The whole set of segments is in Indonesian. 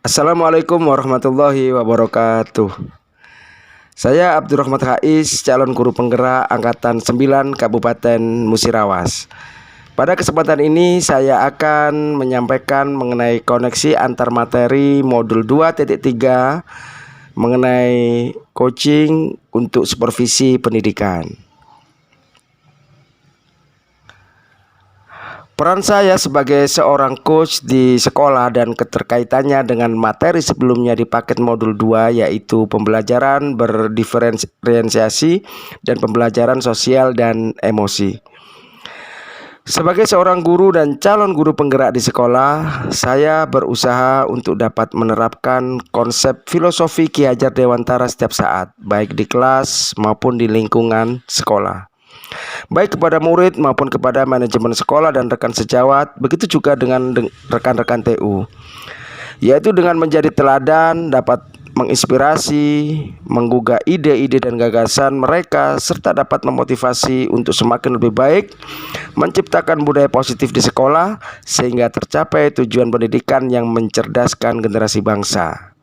Assalamualaikum warahmatullahi wabarakatuh. Saya Abdurrahman Hais, calon guru penggerak Angkatan 9 Kabupaten Musirawas. Pada kesempatan ini saya akan menyampaikan mengenai koneksi antar materi modul 2.3 mengenai coaching untuk supervisi pendidikan. Peran saya sebagai seorang coach di sekolah dan keterkaitannya dengan materi sebelumnya di paket modul 2, yaitu pembelajaran berdiferensiasi dan pembelajaran sosial dan emosi. Sebagai seorang guru dan calon guru penggerak di sekolah, saya berusaha untuk dapat menerapkan konsep filosofi Ki Hajar Dewantara setiap saat, baik di kelas maupun di lingkungan sekolah, baik kepada murid maupun kepada manajemen sekolah dan rekan sejawat, begitu juga dengan rekan-rekan TU, yaitu dengan menjadi teladan, dapat menginspirasi, menggugah ide-ide dan gagasan mereka, serta dapat memotivasi untuk semakin lebih baik, menciptakan budaya positif di sekolah, sehingga tercapai tujuan pendidikan yang mencerdaskan generasi bangsa.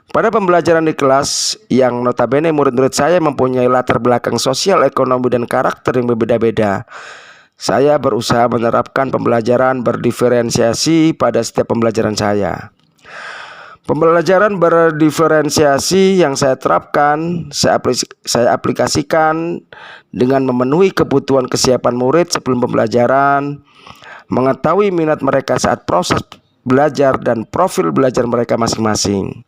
Pada pembelajaran di kelas yang notabene murid-murid saya mempunyai latar belakang sosial, ekonomi, dan karakter yang berbeda-beda, saya berusaha menerapkan pembelajaran berdiferensiasi pada setiap pembelajaran saya. Pembelajaran berdiferensiasi yang saya terapkan, saya aplikasikan dengan memenuhi kebutuhan kesiapan murid sebelum pembelajaran, mengetahui minat mereka saat proses belajar dan profil belajar mereka masing-masing.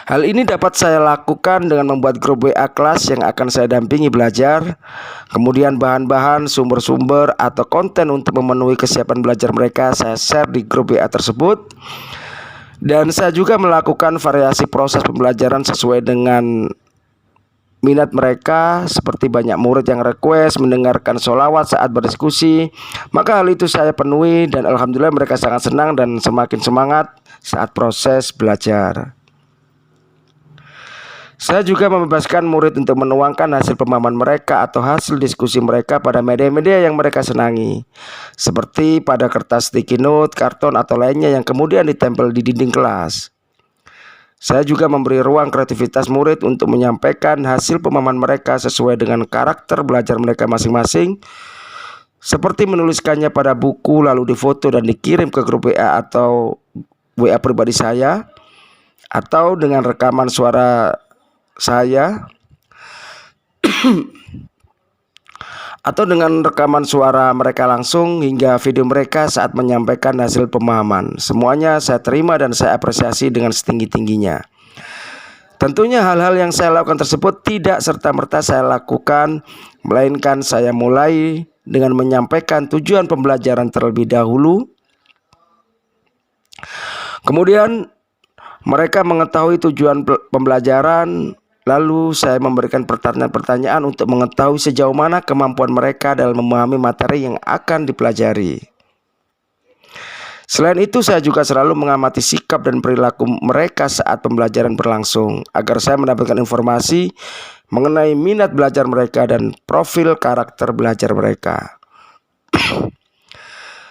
Hal ini dapat saya lakukan dengan membuat grup WA kelas yang akan saya dampingi belajar, kemudian bahan-bahan, sumber-sumber, atau konten untuk memenuhi kesiapan belajar mereka saya share di grup WA tersebut. Dan saya juga melakukan variasi proses pembelajaran sesuai dengan minat mereka, seperti banyak murid yang request mendengarkan sholawat saat berdiskusi. Maka hal itu saya penuhi dan alhamdulillah mereka sangat senang dan semakin semangat saat proses belajar. Saya juga membebaskan murid untuk menuangkan hasil pemahaman mereka atau hasil diskusi mereka pada media-media yang mereka senangi, seperti pada kertas sticky note, karton, atau lainnya yang kemudian ditempel di dinding kelas. Saya juga memberi ruang kreativitas murid untuk menyampaikan hasil pemahaman mereka sesuai dengan karakter belajar mereka masing-masing, seperti menuliskannya pada buku lalu difoto dan dikirim ke grup WA atau WA pribadi saya, atau dengan rekaman suara saya atau dengan rekaman suara mereka langsung hingga video mereka saat menyampaikan hasil pemahaman. Semuanya saya terima dan saya apresiasi dengan setinggi-tingginya. Tentunya hal-hal yang saya lakukan tersebut tidak serta-merta saya lakukan, melainkan saya mulai dengan menyampaikan tujuan pembelajaran terlebih dahulu. Kemudian mereka mengetahui tujuan pembelajaran, lalu saya memberikan pertanyaan-pertanyaan untuk mengetahui sejauh mana kemampuan mereka dalam memahami materi yang akan dipelajari. Selain itu, saya juga selalu mengamati sikap dan perilaku mereka saat pembelajaran berlangsung, agar saya mendapatkan informasi mengenai minat belajar mereka dan profil karakter belajar mereka.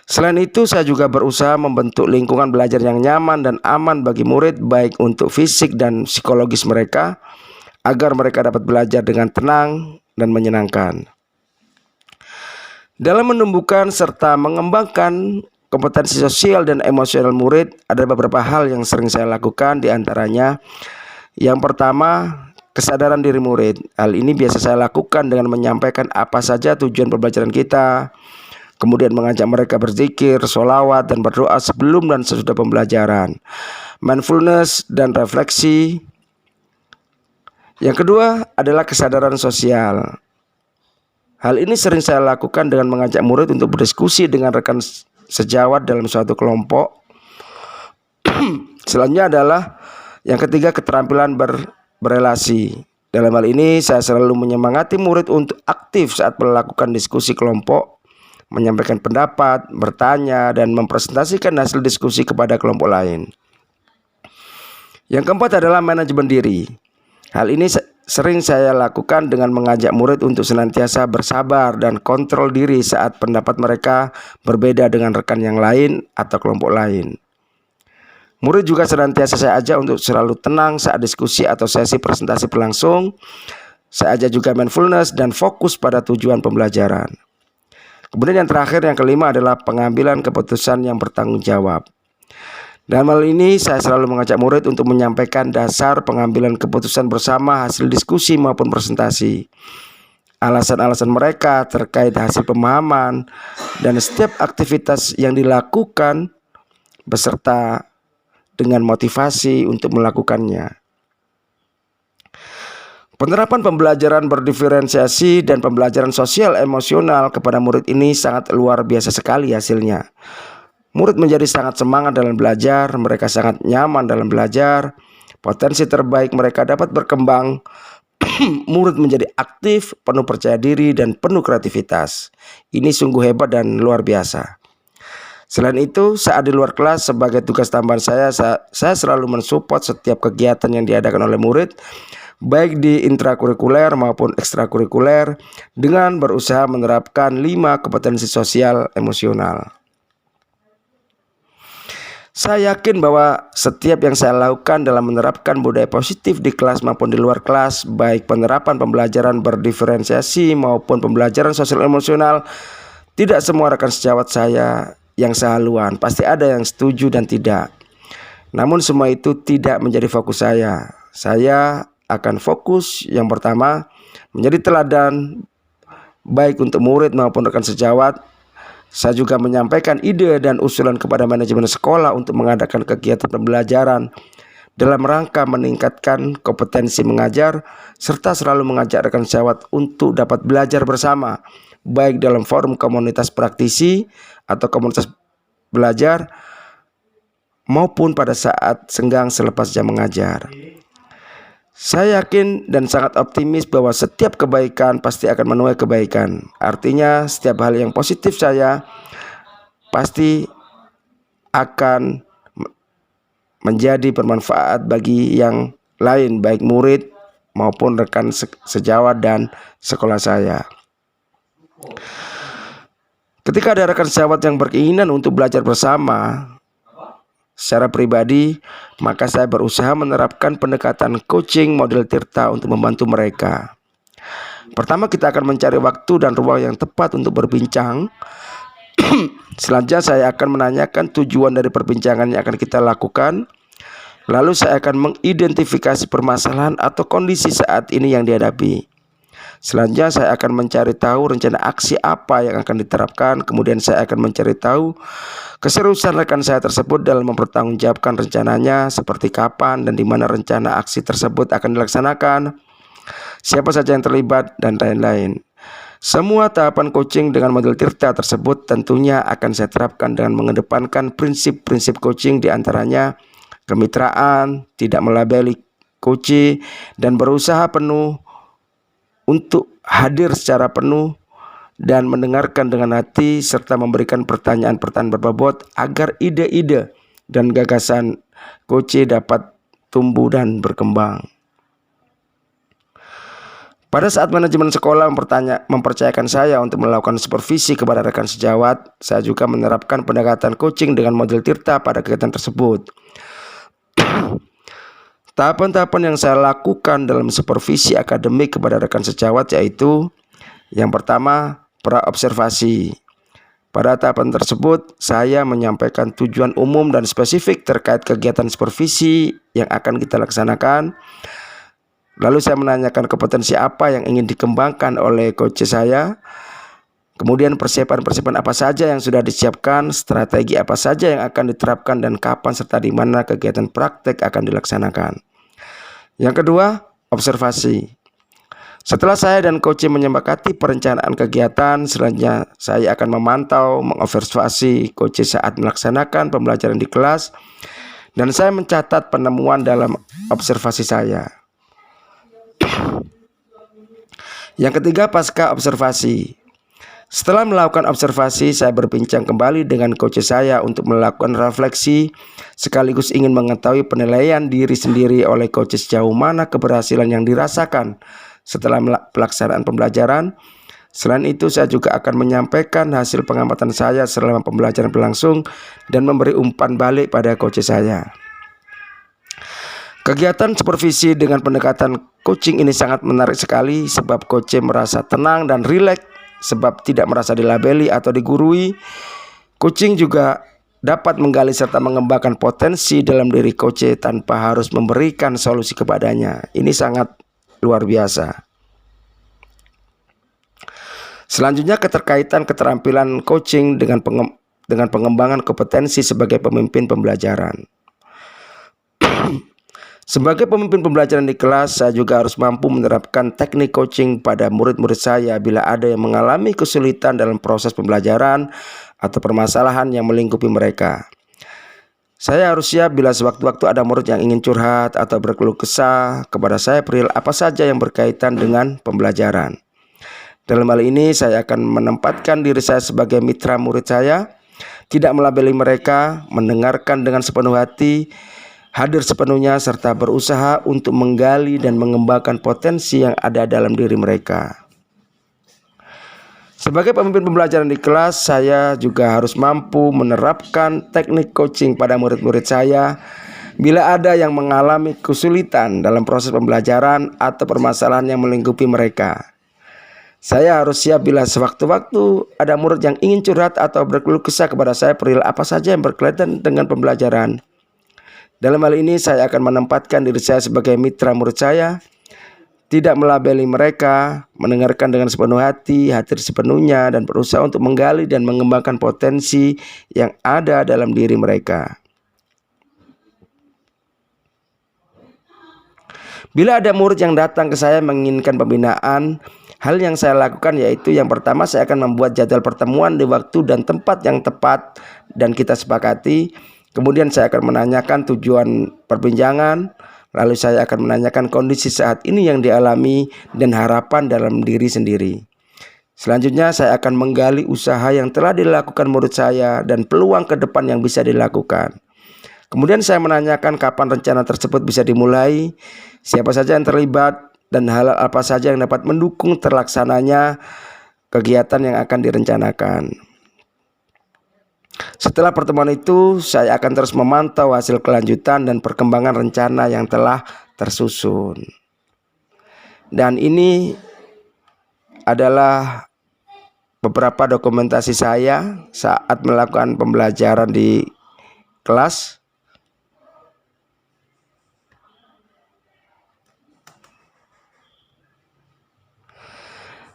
Selain itu, saya juga berusaha membentuk lingkungan belajar yang nyaman dan aman bagi murid, baik untuk fisik dan psikologis mereka, agar mereka dapat belajar dengan tenang dan menyenangkan. Dalam menumbuhkan serta mengembangkan kompetensi sosial dan emosional murid, ada beberapa hal yang sering saya lakukan, diantaranya yang pertama, kesadaran diri murid. Hal ini biasa saya lakukan dengan menyampaikan apa saja tujuan pembelajaran kita, kemudian mengajak mereka berzikir, sholawat, dan berdoa sebelum dan sesudah pembelajaran, mindfulness dan refleksi. Yang kedua adalah kesadaran sosial. Hal ini sering saya lakukan dengan mengajak murid untuk berdiskusi dengan rekan sejawat dalam suatu kelompok. Selanjutnya adalah yang ketiga, keterampilan berelasi. Dalam hal ini saya selalu menyemangati murid untuk aktif saat melakukan diskusi kelompok, menyampaikan pendapat, bertanya, dan mempresentasikan hasil diskusi kepada kelompok lain. Yang keempat adalah manajemen diri. Hal ini sering saya lakukan dengan mengajak murid untuk senantiasa bersabar dan kontrol diri saat pendapat mereka berbeda dengan rekan yang lain atau kelompok lain. Murid juga senantiasa saya ajak untuk selalu tenang saat diskusi atau sesi presentasi berlangsung. Saya ajak juga mindfulness dan fokus pada tujuan pembelajaran. Kemudian yang terakhir, yang kelima adalah pengambilan keputusan yang bertanggung jawab. Dalam hal ini saya selalu mengajak murid untuk menyampaikan dasar pengambilan keputusan bersama hasil diskusi maupun presentasi, alasan-alasan mereka terkait hasil pemahaman, dan setiap aktivitas yang dilakukan beserta dengan motivasi untuk melakukannya. Penerapan pembelajaran berdiferensiasi dan pembelajaran sosial emosional kepada murid ini sangat luar biasa sekali hasilnya. Murid menjadi sangat semangat dalam belajar, mereka sangat nyaman dalam belajar, potensi terbaik mereka dapat berkembang, murid menjadi aktif, penuh percaya diri, dan penuh kreativitas. Ini sungguh hebat dan luar biasa. Selain itu, saat di luar kelas sebagai tugas tambahan saya selalu mensupport setiap kegiatan yang diadakan oleh murid, baik di intrakurikuler maupun ekstrakurikuler, dengan berusaha menerapkan 5 kompetensi sosial emosional. Saya yakin bahwa setiap yang saya lakukan dalam menerapkan budaya positif di kelas maupun di luar kelas, baik penerapan pembelajaran berdiferensiasi maupun pembelajaran sosial emosional, tidak semua rekan sejawat saya yang sehaluan. Pasti ada yang setuju dan tidak. Namun semua itu tidak menjadi fokus saya. Saya akan fokus yang pertama, menjadi teladan baik untuk murid maupun rekan sejawat. Saya juga menyampaikan ide dan usulan kepada manajemen sekolah untuk mengadakan kegiatan pembelajaran dalam rangka meningkatkan kompetensi mengajar, serta selalu mengajak rekan sejawat untuk dapat belajar bersama, baik dalam forum komunitas praktisi atau komunitas belajar, maupun pada saat senggang selepas jam mengajar. Saya yakin dan sangat optimis bahwa setiap kebaikan pasti akan menuai kebaikan. Artinya setiap hal yang positif saya pasti akan menjadi bermanfaat bagi yang lain, baik murid maupun rekan sejawat dan sekolah saya. Ketika ada rekan sejawat yang berkeinginan untuk belajar bersama secara pribadi, maka saya berusaha menerapkan pendekatan coaching model Tirta untuk membantu mereka. Pertama, kita akan mencari waktu dan ruang yang tepat untuk berbincang. Selanjutnya saya akan menanyakan tujuan dari perbincangan yang akan kita lakukan. Lalu saya akan mengidentifikasi permasalahan atau kondisi saat ini yang dihadapi. Selanjutnya saya akan mencari tahu rencana aksi apa yang akan diterapkan. Kemudian saya akan mencari tahu keseriusan rekan saya tersebut dalam mempertanggungjawabkan rencananya, seperti kapan dan di mana rencana aksi tersebut akan dilaksanakan, siapa saja yang terlibat, dan lain-lain. Semua tahapan coaching dengan model Tirta tersebut tentunya akan saya terapkan dengan mengedepankan prinsip-prinsip coaching, diantaranya kemitraan, tidak melabeli coach, dan berusaha penuh untuk hadir secara penuh dan mendengarkan dengan hati, serta memberikan pertanyaan-pertanyaan berbobot agar ide-ide dan gagasan coach dapat tumbuh dan berkembang. Pada saat manajemen sekolah mempercayakan saya untuk melakukan supervisi kepada rekan sejawat, saya juga menerapkan pendekatan coaching dengan model Tirta pada kegiatan tersebut. Tahapan-tahapan yang saya lakukan dalam supervisi akademik kepada rekan sejawat yaitu: yang pertama, praobservasi. Pada tahapan tersebut, saya menyampaikan tujuan umum dan spesifik terkait kegiatan supervisi yang akan kita laksanakan. Lalu saya menanyakan kompetensi apa yang ingin dikembangkan oleh coach saya. Kemudian persiapan-persiapan apa saja yang sudah disiapkan, strategi apa saja yang akan diterapkan, dan kapan serta di mana kegiatan praktek akan dilaksanakan. Yang kedua, observasi. Setelah saya dan coach menyepakati perencanaan kegiatan, selanjutnya saya akan memantau, mengobservasi coach saat melaksanakan pembelajaran di kelas, dan saya mencatat penemuan dalam observasi saya. Yang ketiga, pasca observasi. Setelah melakukan observasi, saya berbincang kembali dengan coach saya untuk melakukan refleksi sekaligus ingin mengetahui penilaian diri sendiri oleh coach sejauh mana keberhasilan yang dirasakan setelah pelaksanaan pembelajaran. Selain itu, saya juga akan menyampaikan hasil pengamatan saya selama pembelajaran berlangsung dan memberi umpan balik pada coach saya. Kegiatan supervisi dengan pendekatan coaching ini sangat menarik sekali sebab coach merasa tenang dan rileks sebab tidak merasa dilabeli atau digurui. Coaching juga dapat menggali serta mengembangkan potensi dalam diri coach tanpa harus memberikan solusi kepadanya. Ini sangat luar biasa. Selanjutnya, keterkaitan keterampilan coaching dengan pengembangan kompetensi sebagai pemimpin pembelajaran. Sebagai pemimpin pembelajaran di kelas, saya juga harus mampu menerapkan teknik coaching pada murid-murid saya bila ada yang mengalami kesulitan dalam proses pembelajaran atau permasalahan yang melingkupi mereka. Saya harus siap bila sewaktu-waktu ada murid yang ingin curhat atau berkeluh kesah kepada saya perihal apa saja yang berkaitan dengan pembelajaran. Dalam hal ini, saya akan menempatkan diri saya sebagai mitra murid saya, tidak melabeli mereka, mendengarkan dengan sepenuh hati, hadir sepenuhnya, serta berusaha untuk menggali dan mengembangkan potensi yang ada dalam diri mereka. Sebagai pemimpin pembelajaran di kelas, saya juga harus mampu menerapkan teknik coaching pada murid-murid saya bila ada yang mengalami kesulitan dalam proses pembelajaran atau permasalahan yang melingkupi mereka. Saya harus siap bila sewaktu-waktu ada murid yang ingin curhat atau berkeluh kesah kepada saya perihal apa saja yang berkaitan dengan pembelajaran. Dalam hal ini, saya akan menempatkan diri saya sebagai mitra murid saya, tidak melabeli mereka, mendengarkan dengan sepenuh hati, hadir sepenuhnya, dan berusaha untuk menggali dan mengembangkan potensi yang ada dalam diri mereka. Bila ada murid yang datang ke saya menginginkan pembinaan, hal yang saya lakukan yaitu yang pertama, saya akan membuat jadwal pertemuan di waktu dan tempat yang tepat dan kita sepakati. Kemudian saya akan menanyakan tujuan perbincangan, lalu saya akan menanyakan kondisi saat ini yang dialami dan harapan dalam diri sendiri. Selanjutnya saya akan menggali usaha yang telah dilakukan murid saya dan peluang ke depan yang bisa dilakukan. Kemudian saya menanyakan kapan rencana tersebut bisa dimulai, siapa saja yang terlibat, dan hal apa saja yang dapat mendukung terlaksananya kegiatan yang akan direncanakan. Setelah pertemuan itu, saya akan terus memantau hasil kelanjutan dan perkembangan rencana yang telah tersusun. Dan ini adalah beberapa dokumentasi saya saat melakukan pembelajaran di kelas.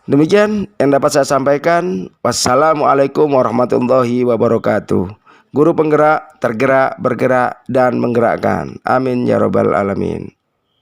Demikian yang dapat saya sampaikan. Wassalamualaikum warahmatullahi wabarakatuh. Guru penggerak, tergerak, bergerak, dan menggerakkan. Amin ya rabbal alamin.